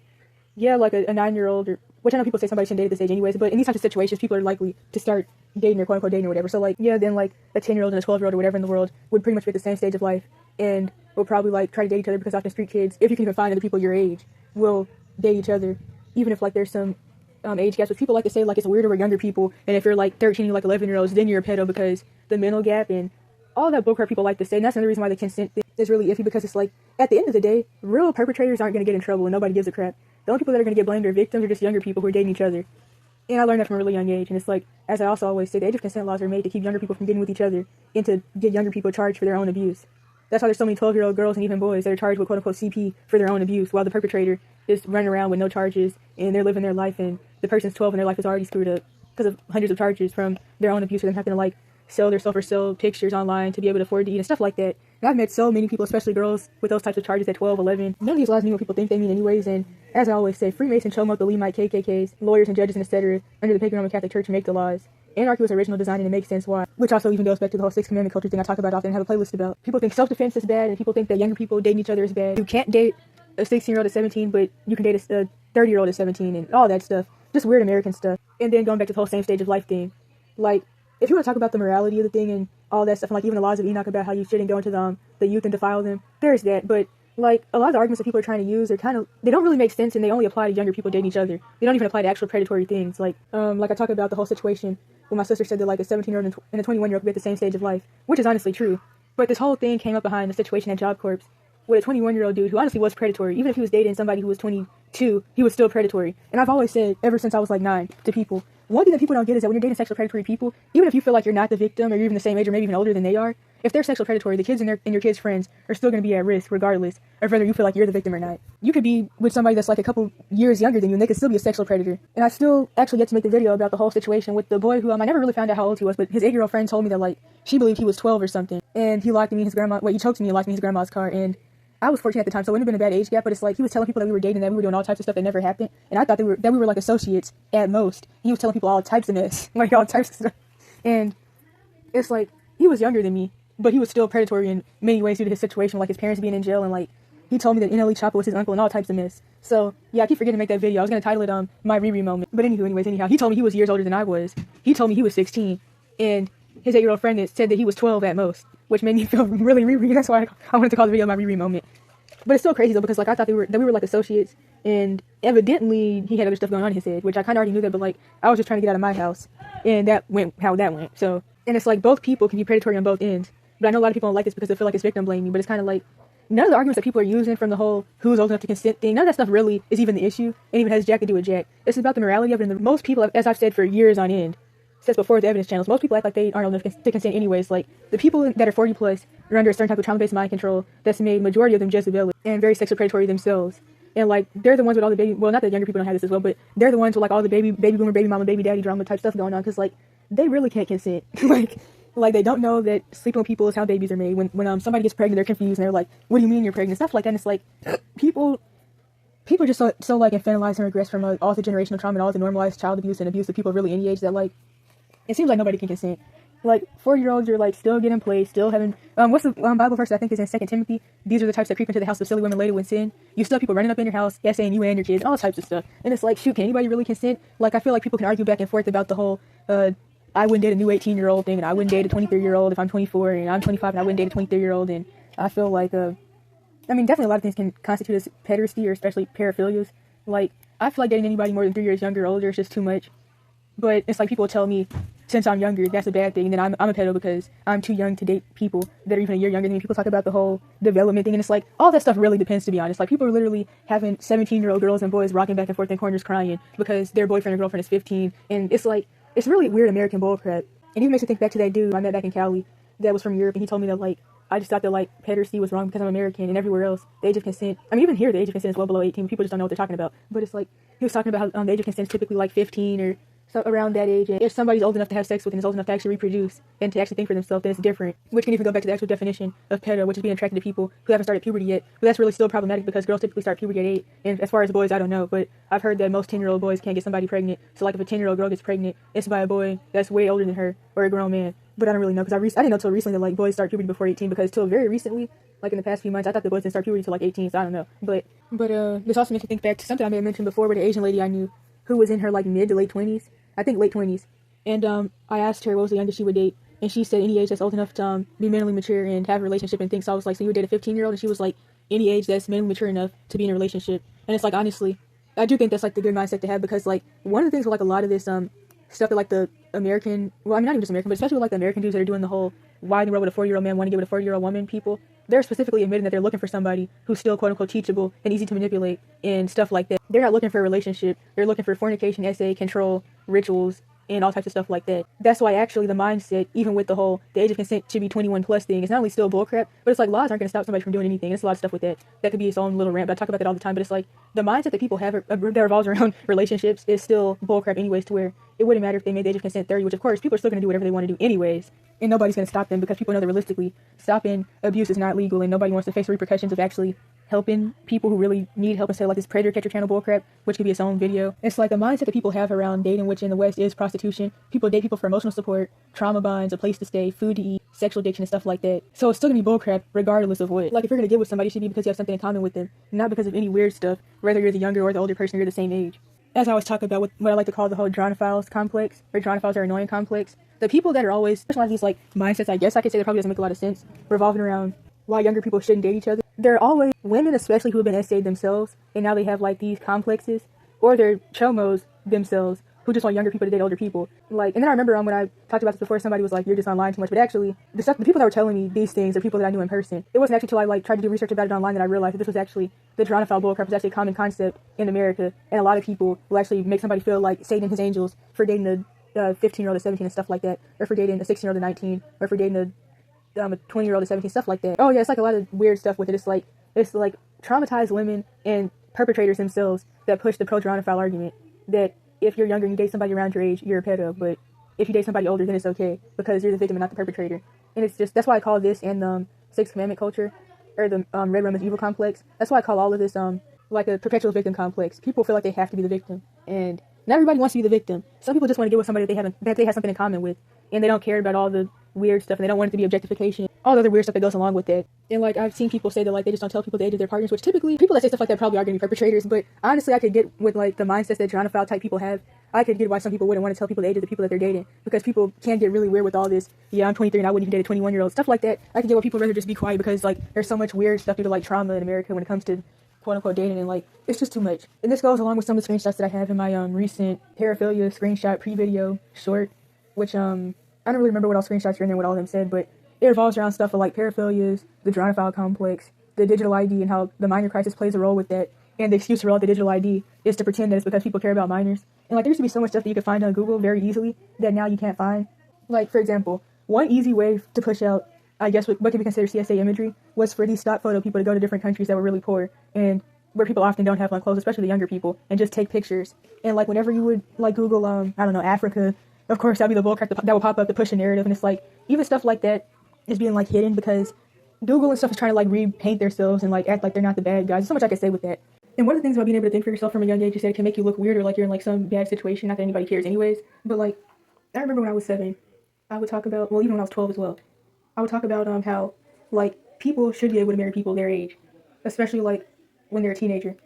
yeah, like a 9-year-old, or which I know people say somebody shouldn't date at this age anyways, but in these types of situations, people are likely to start dating or quote unquote dating or whatever. So like, yeah, then like a 10-year-old and a 12-year-old or whatever in the world would pretty much be at the same stage of life and will probably like try to date each other, because often street kids, if you can even find other people your age, will date each other, even if like there's some age gaps. Which people like to say like it's weirder with younger people, and if you're like 13, you're like 11-year-olds, then you're a pedo, because the mental gap and all that bullcrap people like to say. And that's another reason why the consent thing is really iffy, because it's like, at the end of the day, real perpetrators aren't going to get in trouble and nobody gives a crap. The only people that are going to get blamed are victims, or just younger people who are dating each other. And I learned that from a really young age. And it's like, as I also always say, the age of consent laws are made to keep younger people from getting with each other and to get younger people charged for their own abuse. That's why there's so many 12-year-old girls and even boys that are charged with quote-unquote CP for their own abuse, while the perpetrator is running around with no charges and they're living their life, and the person's 12 and their life is already screwed up because of hundreds of charges from their own abuse, or them having to like sell their self or sell pictures online to be able to afford to eat and stuff like that. And I've met so many people, especially girls, with those types of charges at 12, 11. None of these laws mean what people think they mean anyways, and as I always say, Freemason, Chomo, the Levite, KKKs, lawyers and judges and etc. under the pagan Roman Catholic Church make the laws. Anarchy was original design, and it makes sense why. Which also even goes back to the whole Sixth Commandment culture thing I talk about often and have a playlist about. People think self-defense is bad, and people think that younger people dating each other is bad. You can't date a 16-year-old at 17, but you can date a 30-year-old at 17, and all that stuff. Just weird American stuff. And then going back to the whole same stage of life thing. Like, if you want to talk about the morality of the thing and all that stuff, and like even the laws of Enoch about how you shouldn't go into the youth and defile them, there's that. But like, a lot of the arguments that people are trying to use are they don't really make sense, and they only apply to younger people dating each other. They don't even apply to actual predatory things. Like I talk about the whole situation when my sister said that like a 17-year-old and a 21-year-old could be at the same stage of life, which is honestly true. But this whole thing came up behind the situation at Job Corps with a 21-year-old dude who honestly was predatory. Even if he was dating somebody who was 22, he was still predatory. And I've always said, ever since I was like 9, to people, one thing that people don't get is that when you're dating sexual predatory people, even if you feel like you're not the victim, or you're even the same age or maybe even older than they are, if they're sexual predatory, the kids and your kids' friends are still going to be at risk regardless of whether you feel like you're the victim or not. You could be with somebody that's like a couple years younger than you, and they could still be a sexual predator. And I still actually get to make the video about the whole situation with the boy who, I never really found out how old he was, but his 8-year-old friend told me that like, she believed he was 12 or something, and he locked me in his grandma, he choked me and locked me in his grandma's car, and I was 14 at the time, so it wouldn't have been a bad age gap, but it's like, he was telling people that we were dating, that we were doing all types of stuff that never happened, and I thought that we were like associates at most. He was telling people all types of mess, like all types of stuff, and it's like, he was younger than me, but he was still predatory in many ways due to his situation, like his parents being in jail, and like, he told me that NLE Choppa was his uncle and all types of mess. So, yeah, I keep forgetting to make that video. I was going to title it, my Riri moment, but anyhow, he told me he was years older than I was. He told me he was 16, and his 8-year-old friend that said that he was 12 at most, which made me feel really Riri. That's why I wanted to call the video my Riri moment. But it's still crazy though, because like I thought we were like associates, and evidently he had other stuff going on in his head, which I kind of already knew that. But like I was just trying to get out of my house, and that went how that went. So, and it's like both people can be predatory on both ends. But I know a lot of people don't like this because they feel like it's victim blaming. But it's kind of like none of the arguments that people are using from the whole who's old enough to consent thing, none of that stuff really is even the issue, and even has jack to do with jack. It's about the morality of it. And most people, as I've said for years on end, since before the evidence channels, most people act like they aren't old enough to consent anyways. Like the people that are 40 plus are under a certain type of trauma-based mind control that's made majority of them Jezebelic and very sexual predatory themselves. And like they're the ones with all the baby, well, not that younger people don't have this as well, but they're the ones with like all the baby boomer, baby mama, baby daddy drama type stuff going on, because like they really can't consent. like they don't know that sleeping with people is how babies are made. When somebody gets pregnant, they're confused and they're like, "What do you mean you're pregnant?" Stuff like that. And it's like people are just so like infantilize and regress from all the generational trauma and all the normalized child abuse and abuse that people really any age that like it seems like nobody can consent. Like 4-year-olds are like still getting played, still having what's the Bible verse that I think is in 2 Timothy? These are the types that creep into the house of silly women laden with sin. You still have people running up in your house, saying you and your kids, all types of stuff. And it's like, shoot, can anybody really consent? Like I feel like people can argue back and forth about the whole I wouldn't date a new 18-year-old thing, and I wouldn't date a 23-year-old if I'm 24, and I'm 25 and I wouldn't date a 23-year-old. And I feel like I mean definitely a lot of things can constitute as pederasty or especially paraphilias. Like I feel like dating anybody more than 3 years younger or older is just too much. But it's like people tell me since I'm younger, that's a bad thing. And then I'm a pedo because I'm too young to date people that are even a year younger than me. People talk about the whole development thing, and it's like all that stuff really depends, to be honest. Like people are literally having 17-year-old girls and boys rocking back and forth in corners crying because their boyfriend or girlfriend is 15, and it's like it's really weird American bullcrap. And it even makes me think back to that dude I met back in Cali that was from Europe, and he told me that like I just thought that like pederasty was wrong because I'm American, and everywhere else the age of consent, I mean even here the age of consent is well below 18. People just don't know what they're talking about. But it's like he was talking about how the age of consent is typically like 15 or so around that age, and if somebody's old enough to have sex with and is old enough to actually reproduce and to actually think for themselves, then it's different. Which can even go back to the actual definition of pedo, which is being attracted to people who haven't started puberty yet. But that's really still problematic because girls typically start puberty at 8, and as far as boys, I don't know, but I've heard that most 10-year-old boys can't get somebody pregnant. So like if a 10-year-old girl gets pregnant, it's by a boy that's way older than her or a grown man. But I don't really know because I didn't know till recently that like boys start puberty before 18, because till very recently, like in the past few months, I thought the boys didn't start puberty till like 18. So I don't know. But this also makes me think back to something I may have mentioned before with the Asian lady I knew who was in her like mid to late 20s. I think late 20s. And I asked her what was the youngest she would date, and she said any age that's old enough to be mentally mature and have a relationship and things. So I was like, so you would date a 15-year-old? And she was like, any age that's mentally mature enough to be in a relationship. And it's like, honestly, I do think that's like the good mindset to have, because like one of the things with like a lot of this stuff that like the American, well, I mean not even just American, but especially with like the American dudes that are doing the whole why in the world would a 40-year-old man want to get with a 40-year-old woman people, they're specifically admitting that they're looking for somebody who's still quote unquote teachable and easy to manipulate and stuff like that. They're not looking for a relationship. They're looking for fornication, control, rituals, and all types of stuff like that. That's why actually the mindset, even with the whole the age of consent should be 21 plus thing, is not only still bullcrap, but it's like laws aren't going to stop somebody from doing anything. It's a lot of stuff with that. That could be its own little rant, but I talk about that all the time. But it's like the mindset that people have that revolves around relationships is still bullcrap anyways, to where it wouldn't matter if they made the age of consent 30, which of course people are still going to do whatever they want to do anyways. And nobody's going to stop them because people know that realistically stopping abuse is not legal, and nobody wants to face the repercussions of actually helping people who really need help instead of like this predator catcher channel bullcrap, which could be its own video. It's like a mindset that people have around dating, which in the West is prostitution. People date people for emotional support, trauma bonds, a place to stay, food to eat, sexual addiction, and stuff like that. So it's still gonna be bullcrap regardless of what. Like if you're gonna get with somebody, it should be because you have something in common with them, not because of any weird stuff, whether you're the younger or the older person, you're the same age. As I always talk about what I like to call the whole dronophiles complex, or dronophiles are annoying complex. The people that are always, specialize these like mindsets, I guess I could say that probably doesn't make a lot of sense, revolving around why younger people shouldn't date each other. They're always women, especially who have been SA'd themselves, and now they have like these complexes, or they're chomos themselves who just want younger people to date older people. Like, and then I remember when I talked about this before, somebody was like, "You're just online too much." But actually, the people that were telling me these things are people that I knew in person. It wasn't actually until I like tried to do research about it online that I realized that this was actually the dronophile bullcrap was actually a common concept in America, and a lot of people will actually make somebody feel like Satan and his angels for dating a 15-year-old at 17 and stuff like that, or for dating a 16-year-old at 19, or for dating a 20-year-old at 17, stuff like that. Oh yeah, it's like a lot of weird stuff with it. It's like traumatized women and perpetrators themselves that push the pro-dronophile argument that if you're younger and you date somebody around your age, you're a pedo, but if you date somebody older, then it's okay because you're the victim and not the perpetrator. And it's just, that's why I call this and the Sixth Commandment culture, or the Red Rum is evil complex. That's why I call all of this like a perpetual victim complex. People feel like they have to be the victim, and not everybody wants to be the victim. Some people just want to get with somebody that they have something in common with, and they don't care about all the weird stuff, and they don't want it to be objectification, all the other weird stuff that goes along with it. And like I've seen people say that like they just don't tell people the age of their partners, which typically people that say stuff like that probably are going to be perpetrators. But honestly, I could get with like the mindsets that Geronophile type people have. I could get why some people wouldn't want to tell people the age of the people that they're dating, because people can get really weird with all this. Yeah, I'm 23 and I wouldn't even date a 21-year-old, stuff like that. I could get why people rather just be quiet, because like there's so much weird stuff due to like trauma in America when it comes to quote unquote dating, and like it's just too much. And this goes along with some of the screenshots that I have in my recent paraphilia screenshot pre-video short, which I don't really remember what all screenshots are in there, what all of them said, but it revolves around stuff like paraphilias, the Geronophile complex, the digital ID, and how the minor crisis plays a role with that. And the excuse for all the digital ID is to pretend that it's because people care about minors. And like there used to be so much stuff that you could find on Google very easily that now you can't find. Like for example, one easy way to push out, I guess, what could be considered CSA imagery was for these stock photo people to go to different countries that were really poor and where people often don't have on clothes, especially the younger people, and just take pictures. And like whenever you would like Google, I don't know, Africa, of course that'd be the bullcrap that would pop up to push a narrative. And it's like even stuff like that is being like hidden because Google and stuff is trying to like repaint themselves and like act like they're not the bad guys. There's so much I could say with that. And one of the things about being able to think for yourself from a young age is that it can make you look weird or like you're in like some bad situation. Not that anybody cares anyways. But like I remember when I was 7, I would talk about, well, even when I was 12 as well, I would talk about how like people should be able to marry people their age, especially like when they're a teenager.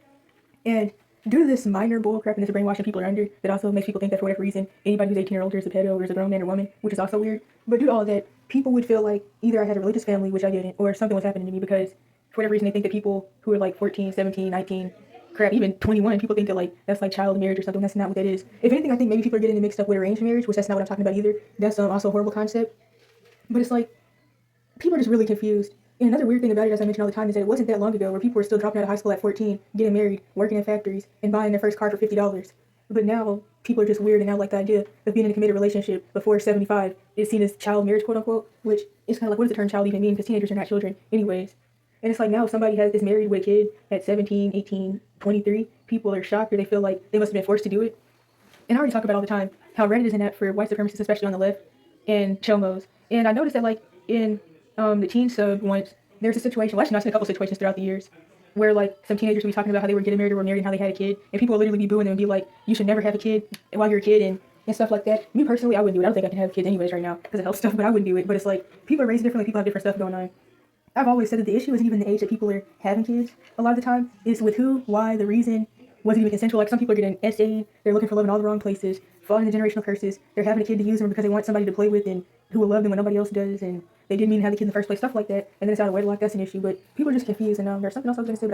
And due to this minor bullcrap and this brainwashing people are under, that also makes people think that for whatever reason, anybody who's 18 or older is a pedo or is a grown man or woman, which is also weird. But due to all of that, people would feel like either I had a religious family, which I didn't, or something was happening to me, because for whatever reason they think that people who are like 14, 17, 19, crap, even 21, people think that like that's like child marriage or something. That's not what that is. If anything, I think maybe people are getting it mixed up with arranged marriage, which that's not what I'm talking about either. That's also a horrible concept. But it's like people are just really confused. And another weird thing about it, as I mention all the time, is that it wasn't that long ago where people were still dropping out of high school at 14, getting married, working in factories, and buying their first car for $50. But now people are just weird, and now like the idea of being in a committed relationship before 75 is seen as child marriage, quote unquote, which is kind of like, what does the term child even mean? Because teenagers are not children anyways. And it's like now if somebody is married with a kid at 17, 18, 23, people are shocked, or they feel like they must have been forced to do it. And I already talk about all the time how Reddit is an app for white supremacists, especially on the left, and chomos. And I noticed that like in the teen sub once, there's a situation, well actually no, I've seen a couple situations throughout the years, where like some teenagers would be talking about how they were getting married or were married and how they had a kid, and people would literally be booing them and be like, you should never have a kid while you're a kid, and stuff like that. Me personally, I wouldn't do it. I don't think I can have kids anyways right now because of health stuff, but I wouldn't do it. But it's like, people are raised differently, people have different stuff going on. I've always said that the issue isn't even the age that people are having kids a lot of the time. It's with who, why, the reason, wasn't even consensual. Like some people are getting SA'd, they're looking for love in all the wrong places, falling into generational curses, they're having a kid to use them because they want somebody to play with and who will love them when nobody else does, and they didn't mean to have the kid in the first place, stuff like that, and then it's out of wedlock, that's an issue. But people are just confused, and there's something else I was going to say, but